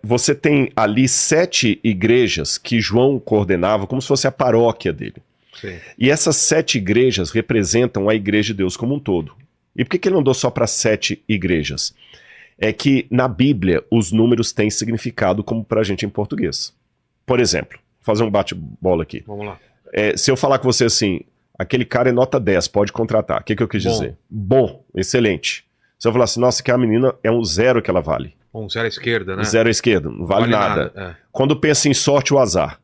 Você tem ali 7 igrejas que João coordenava como se fosse a paróquia dele. Sim. E essas 7 igrejas representam a igreja de Deus como um todo. E por que ele não deu só para 7 igrejas? É que na Bíblia os números têm significado como para a gente em português. Por exemplo, vou fazer um bate-bola aqui. Vamos lá. Se eu falar com você assim, aquele cara é nota 10, pode contratar. O que eu quis dizer? Bom, excelente. Se eu falar assim, nossa, que a menina é um 0 que ela vale. Um 0 à esquerda, né? 0 à esquerda, não vale nada. É. Quando pensa em sorte ou azar,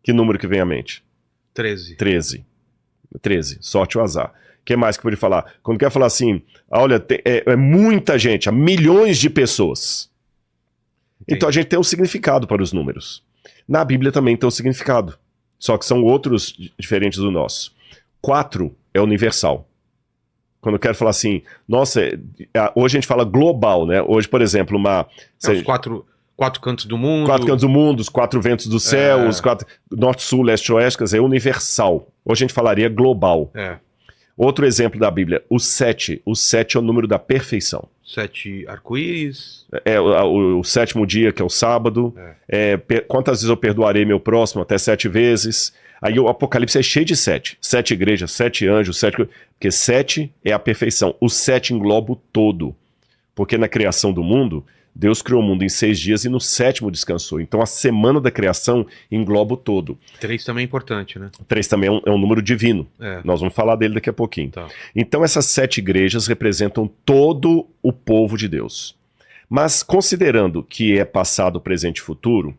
que número que vem à mente? 13. 13, sorte ou azar. O que mais que eu podia falar? Quando quer falar assim, olha, é muita gente, há milhões de pessoas. Entendi. Então a gente tem um significado para os números. Na Bíblia também tem um significado, só que são outros diferentes do nosso. 4 é universal. Quando eu quero falar assim, nossa, hoje a gente fala global, né? Hoje, por exemplo, Os quatro cantos do mundo. 4 cantos do mundo, os 4 ventos do céu, os 4 norte, sul, leste, oeste, quer dizer, é universal. Hoje a gente falaria global. Outro exemplo da Bíblia, o 7 é o número da perfeição. 7 arco-íris. O 7º dia, que é o sábado. Quantas vezes eu perdoarei meu próximo? Até 7 vezes. Aí o Apocalipse é cheio de 7. 7 igrejas, 7 anjos, 7... Porque 7 é a perfeição. O 7 engloba o todo. Porque na criação do mundo, Deus criou o mundo em 6 dias e no 7º descansou. Então a semana da criação engloba o todo. 3 também é importante, né? 3 também é um número divino. Nós vamos falar dele daqui a pouquinho. Tá. Então essas 7 igrejas representam todo o povo de Deus. Mas considerando que é passado, presente e futuro,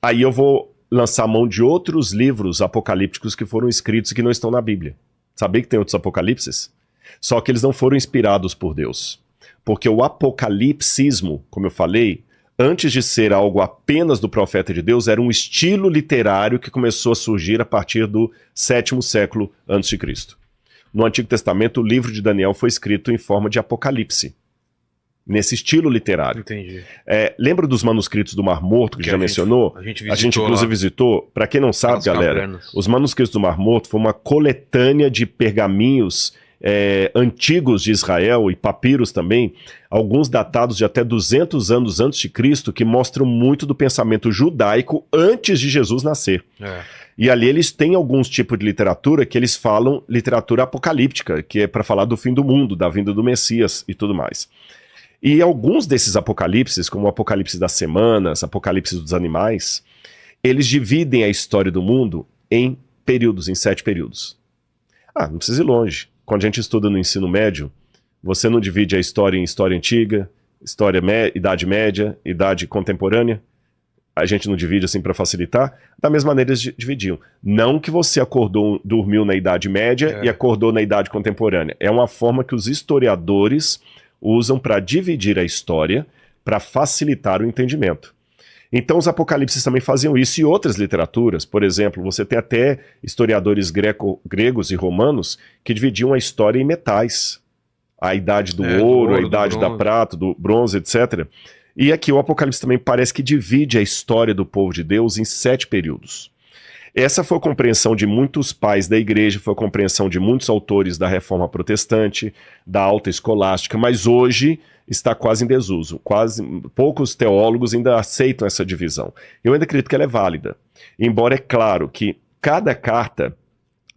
aí eu vou lançar mão de outros livros apocalípticos que foram escritos e que não estão na Bíblia. Sabia que tem outros apocalipses? Só que eles não foram inspirados por Deus. Porque o apocalipsismo, como eu falei, antes de ser algo apenas do profeta de Deus, era um estilo literário que começou a surgir a partir do 7º século a.C. No Antigo Testamento, o livro de Daniel foi escrito em forma de apocalipse, nesse estilo literário. Entendi. Lembra dos manuscritos do Mar Morto, que já mencionou? A gente inclusive visitou. Para quem não sabe, galera, os manuscritos do Mar Morto foi uma coletânea de pergaminhos antigos de Israel e papiros também, alguns datados de até 200 anos antes de Cristo, que mostram muito do pensamento judaico antes de Jesus nascer. E ali eles têm alguns tipos de literatura que eles falam literatura apocalíptica, que é para falar do fim do mundo, da vinda do Messias e tudo mais. E alguns desses apocalipses, como o Apocalipse das Semanas, Apocalipse dos Animais, eles dividem a história do mundo em períodos, em 7 períodos. Não precisa ir longe. Quando a gente estuda no ensino médio, você não divide a história em história antiga, idade média, idade contemporânea. A gente não divide assim para facilitar. Da mesma maneira eles dividiam. Não que você dormiu na idade média e acordou na idade contemporânea. É uma forma que os historiadores usam para dividir a história, para facilitar o entendimento. Então os apocalipses também faziam isso e outras literaturas. Por exemplo, você tem até historiadores gregos e romanos que dividiam a história em metais. A idade do ouro, a idade da prata, do bronze, etc. E aqui o Apocalipse também parece que divide a história do povo de Deus em 7 períodos. Essa foi a compreensão de muitos pais da igreja, foi a compreensão de muitos autores da Reforma Protestante, da Alta Escolástica, mas hoje está quase em desuso. Poucos teólogos ainda aceitam essa divisão. Eu ainda acredito que ela é válida. Embora é claro que cada carta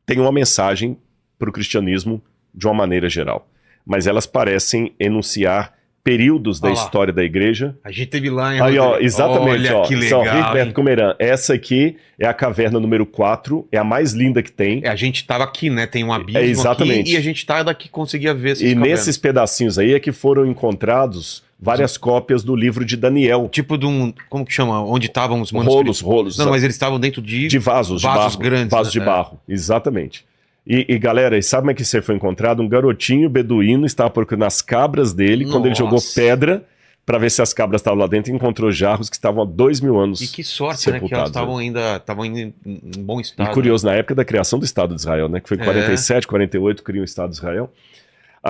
tem uma mensagem para o cristianismo de uma maneira geral. Mas elas parecem enunciar períodos da história da igreja. A gente teve lá em... Aí, ó, exatamente, olha, ó. que legal, São Rigoberto Comeran. Essa aqui é a caverna número 4, é a mais linda que tem. A gente tava aqui, né? Tem um abismo exatamente. Aqui e a gente tá daqui, conseguia ver essas cavernas. Nesses pedacinhos aí é que foram encontrados várias cópias do livro de Daniel. Tipo de um... Como que chama? Onde estavam os manuscritos? Rolos. Não, mas eles estavam dentro de vasos de barro, grandes. Vasos de barro, exatamente. E galera, sabe como é que isso foi encontrado? Um garotinho beduíno estava procurando as cabras dele. Quando ele jogou pedra para ver se as cabras estavam lá dentro, e encontrou jarros que estavam há 2000 anos. E que sorte, né? Que elas estavam ainda em bom estado. E curioso, na época da criação do Estado de Israel, né? Que foi em 47, 48, criou o Estado de Israel.